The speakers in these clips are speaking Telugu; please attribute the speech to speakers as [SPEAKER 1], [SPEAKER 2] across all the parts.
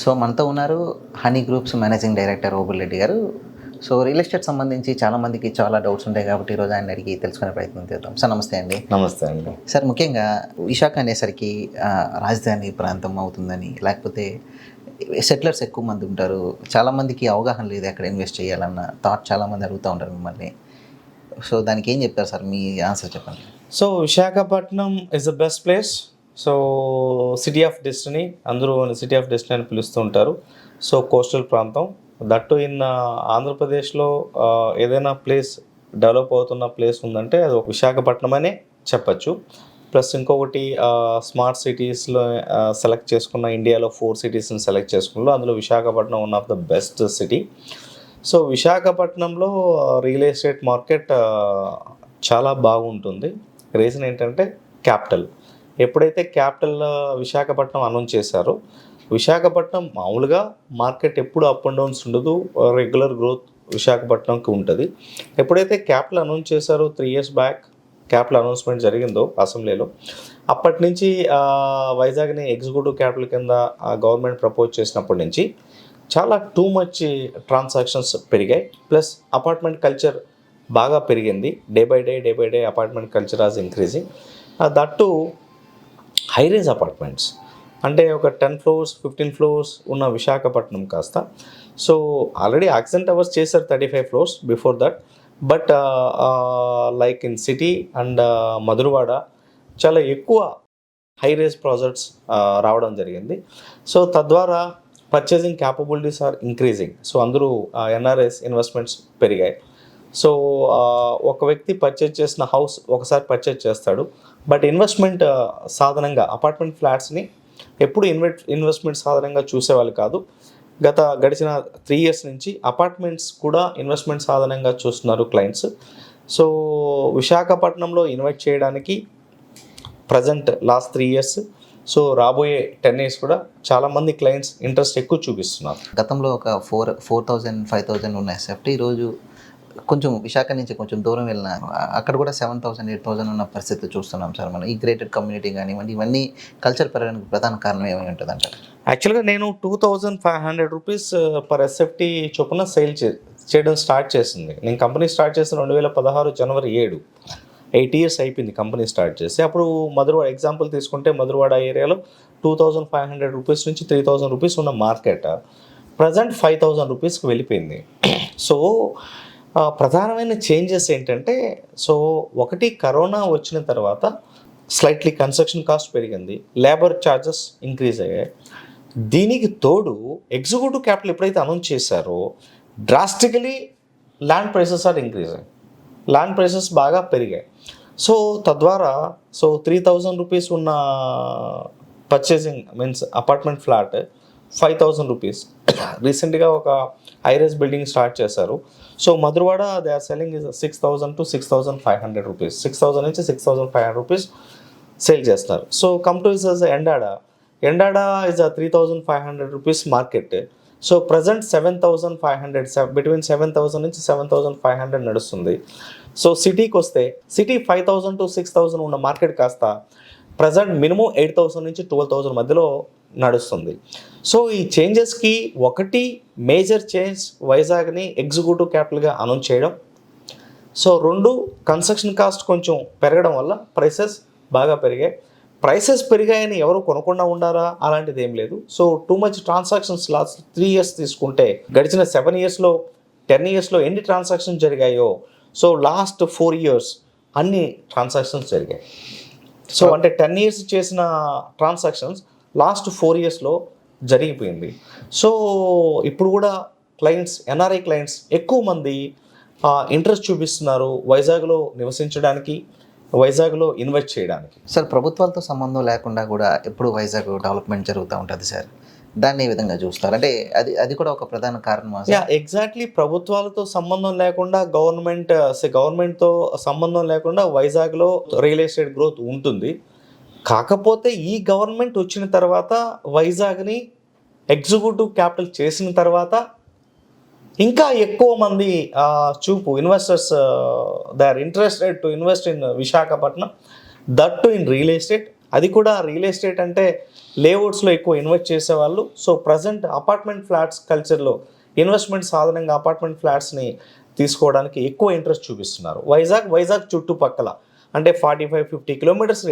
[SPEAKER 1] సో మనతో ఉన్నారు Honey Groups managing director Obul Reddy garu. So real estate సంబంధించి చాలామందికి చాలా డౌట్స్ ఉంటాయి కాబట్టి ఈరోజు ఆయన అడిగి తెలుసుకునే ప్రయత్నం చేద్దాం. సార్ నమస్తే అండి.
[SPEAKER 2] నమస్తే అండి.
[SPEAKER 1] సార్ ముఖ్యంగా విశాఖ అనేసరికి రాజధాని ప్రాంతం అవుతుందని, లేకపోతే సెటిలర్స్ ఎక్కువ మంది ఉంటారు, చాలామందికి అవగాహన లేదు ఎక్కడ ఇన్వెస్ట్ చేయాలన్న థాట్ చాలామంది అడుగుతూ ఉంటారు మిమ్మల్ని. సో దానికి ఏం చెప్తారు సార్, మీ ఆన్సర్ చెప్పండి.
[SPEAKER 2] So Visakhapatnam is the best place. So city of destiny, అందరూ సిటీ ఆఫ్ డెస్టినీ అని పిలుస్తూ ఉంటారు. సో కోస్టల్ ప్రాంతం, దట్టు ఇన్ ఆంధ్రప్రదేశ్లో ఏదైనా ప్లేస్ డెవలప్ అవుతున్న ప్లేస్ ఉందంటే అది ఒక విశాఖపట్నం అనే చెప్పచ్చు. ప్లస్ ఇంకొకటి స్మార్ట్ సిటీస్లో సెలెక్ట్ చేసుకున్న, ఇండియాలో 4 సిటీస్ని సెలెక్ట్ చేసుకున్నాలో అందులో Visakhapatnam one of the best city. So విశాఖపట్నంలో రియల్ ఎస్టేట్ మార్కెట్ చాలా బాగుంటుంది. రీజన్ ఏంటంటే క్యాపిటల్. ఎప్పుడైతే క్యాపిటల్ విశాఖపట్నం అనౌన్స్ చేశారో, విశాఖపట్నం మామూలుగా మార్కెట్ ఎప్పుడు అప్ అండ్ డౌన్స్ ఉండదు, రెగ్యులర్ గ్రోత్ విశాఖపట్నంకి ఉంటుంది. ఎప్పుడైతే క్యాపిటల్ అనౌన్స్ చేశారో 3 years బ్యాక్ క్యాపిటల్ అనౌన్స్మెంట్ జరిగిందో అసెంబ్లీలో, అప్పటి నుంచి వైజాగ్ని ఎగ్జిక్యూటివ్ క్యాపిటల్ కింద గవర్నమెంట్ ప్రపోజ్ చేసినప్పటి నుంచి చాలా టూ మచ్ ట్రాన్సాక్షన్స్ పెరిగాయి. ప్లస్ అపార్ట్మెంట్ కల్చర్ బాగా పెరిగింది. Day by day apartment culture is increasing. That high range apartments అంటే ఒక 10 floors 15 floors ఉన్న విశాఖపట్నం కాస్త, సో ఆల్రెడీ యాక్సెంట్ అవర్స్ చేశారు 35 floors before that. But like in city and Madhurawada చాలా ఎక్కువ హై రేంజ్ ప్రాజెక్ట్స్ రావడం జరిగింది. సో తద్వారా purchasing capabilities are increasing. So అందరూ ఎన్ఆర్ఎస్ ఇన్వెస్ట్మెంట్స్ పెరిగాయి. సో ఒక వ్యక్తి పర్చేజ్ చేసిన హౌస్ ఒకసారి పర్చేజ్ చేస్తాడు, బట్ ఇన్వెస్ట్మెంట్ సాధనంగా అపార్ట్మెంట్ ఫ్లాట్స్ని ఎప్పుడు ఇన్వెస్ట్మెంట్ సాధనంగా చూసేవాళ్ళు కాదు. గడిచిన 3 years నుంచి అపార్ట్మెంట్స్ కూడా ఇన్వెస్ట్మెంట్ సాధనంగా చూస్తున్నారు క్లయింట్స్. సో విశాఖపట్నంలో ఇన్వెస్ట్ చేయడానికి ప్రజెంట్ లాస్ట్ 3 years, సో రాబోయే 10 years కూడా చాలామంది క్లయింట్స్ ఇంట్రెస్ట్ ఎక్కువ చూపిస్తున్నారు.
[SPEAKER 1] గతంలో ఒక 4,000 5,000 ఉన్న ఎస్ఎఫ్టీ ఈరోజు కొంచెం విశాఖ నుంచి కొంచెం దూరం వెళ్ళిన అక్కడ కూడా 7,000 8,000 ఉన్న పరిస్థితి చూస్తున్నాం సార్. మనం ఈ గ్రేటెడ్ కమ్యూనిటీ కానివ్వండి, ఇవన్నీ కల్చర్ పెరగడానికి ప్రధాన కారణం ఏమై ఉంటుంది అంటారు?
[SPEAKER 2] యాక్చువల్గా నేను 2,500 రూపీస్ పర్ ఎస్ఎఫ్టీ చొప్పున సేల్ చేయడం స్టార్ట్ చేసింది. నేను కంపెనీ స్టార్ట్ చేసిన 2016 January 7. 8 years అయిపోయింది కంపెనీ స్టార్ట్ చేసి. అప్పుడు మధురవాడ ఎగ్జాంపుల్ తీసుకుంటే, మధురవాడ ఏరియాలో 2,500 రూపీస్ నుంచి 3,000 రూపీస్ ఉన్న మార్కెట్ ప్రజెంట్ 5,000 రూపీస్కి వెళ్ళిపోయింది. సో ప్రధానమైన చేంజెస్ ఏంటంటే, సో ఒకటి కరోనా వచ్చిన తర్వాత స్లైట్లీ కన్స్ట్రక్షన్ కాస్ట్ పెరిగింది, లేబర్ ఛార్జెస్ ఇంక్రీజ్ అయ్యాయి. దీనికి తోడు ఎగ్జిక్యూటివ్ క్యాపిటల్ ఎప్పుడైతే అనౌన్స్ చేశారో drastically land prices are increase అయ్యాయి. ల్యాండ్ ప్రైసెస్ బాగా పెరిగాయి. సో తద్వారా 3,000 రూపీస్ ఉన్న purchasing means apartment flat 5,000 rupees. రీసెంట్గా ఒక హైరైజ్ బిల్డింగ్ స్టార్ట్ చేశారు. So Madhurawada they are selling is 6,000 to 6,500 rupees. 6,000 నుంచి 6,500 రూపీస్ సేల్ చేస్తున్నారు. So come to is Endada is 3,500 rupees market. So present 7,500, between 7,000 నుంచి 7,500 నడుస్తుంది. సో సిటీకి వస్తే సిటీ 5,000 to 6,000 ఉన్న మార్కెట్ కాస్త ప్రజెంట్ మినిమం 8,000 నుంచి 12,000 మధ్యలో నడుస్తుంది. సో ఈ చేంజెస్కి ఒకటి మేజర్ చేంజ్ వైజాగ్ని ఎగ్జిక్యూటివ్ క్యాపిటల్గా అనౌన్స్ చేయడం. సో 2 కన్స్ట్రక్షన్ కాస్ట్ కొంచెం పెరగడం వల్ల ప్రైసెస్ బాగా పెరిగాయి. ప్రైసెస్ పెరిగాయని ఎవరు కొనకుండా ఉండారా అలాంటిది ఏం లేదు. So two much transactions last 3 years తీసుకుంటే, గడిచిన 7 yearsలో 10 yearsలో ఎన్ని ట్రాన్సాక్షన్స్ జరిగాయో, సో లాస్ట్ 4 years అన్ని ట్రాన్సాక్షన్స్ జరిగాయి. సో అంటే 10 years చేసిన ట్రాన్సాక్షన్స్ లాస్ట్ 4 yearsలో జరిగిపోయింది. సో ఇప్పుడు కూడా క్లయింట్స్, ఎన్ఆర్ఐ క్లయింట్స్ ఎక్కువ మంది ఇంట్రెస్ట్ చూపిస్తున్నారు వైజాగ్లో నివసించడానికి, వైజాగ్లో ఇన్వెస్ట్ చేయడానికి.
[SPEAKER 1] సార్ ప్రభుత్వాలతో సంబంధం లేకుండా కూడా ఎప్పుడు వైజాగ్ డెవలప్మెంట్ జరుగుతూ ఉంటుంది సార్. దాన్ని ఏ విధంగా చూస్తారు? అంటే అది కూడా ఒక ప్రధాన కారణం.
[SPEAKER 2] ఎగ్జాక్ట్లీ. ప్రభుత్వాలతో సంబంధం లేకుండా, గవర్నమెంట్తో సంబంధం లేకుండా వైజాగ్లో రియల్ ఎస్టేట్ గ్రోత్ ఉంటుంది. కాకపోతే ఈ గవర్నమెంట్ వచ్చిన తర్వాత, వైజాగ్ని ఎగ్జిక్యూటివ్ క్యాపిటల్ చేసిన తర్వాత ఇంకా ఎక్కువ మంది చూపు, investors they are interested to invest in Visakhapatnam, that to in real estate అది కూడా రియల్ ఎస్టేట్ అంటే లేఅవుట్స్లో ఎక్కువ ఇన్వెస్ట్ చేసేవాళ్ళు. సో ప్రజెంట్ అపార్ట్మెంట్ ఫ్లాట్స్ కల్చర్లో ఇన్వెస్ట్మెంట్ సాధనంగా అపార్ట్మెంట్ ఫ్లాట్స్ని తీసుకోవడానికి ఎక్కువ ఇంట్రెస్ట్ చూపిస్తున్నారు. వైజాగ్ చుట్టుపక్కల అంటే 45-50 కిలోమీటర్స్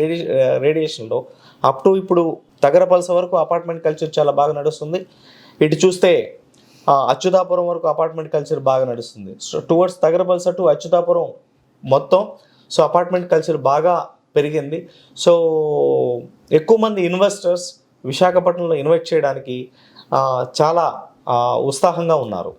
[SPEAKER 2] రేడియేషన్లో అప్ టు ఇప్పుడు తగరపల్స వరకు అపార్ట్మెంట్ కల్చర్ చాలా బాగా నడుస్తుంది. ఇటు చూస్తే అచ్యుతాపురం వరకు అపార్ట్మెంట్ కల్చర్ బాగా నడుస్తుంది. So towards Tagarapuvalasa to Achyutapuram మొత్తం సో అపార్ట్మెంట్ కల్చర్ బాగా పెరిగింది. సో ఎక్కువ మంది ఇన్వెస్టర్స్ విశాఖపట్నంలో ఇన్వెస్ట్ చేయడానికి చాలా ఉత్సాహంగా ఉన్నారు.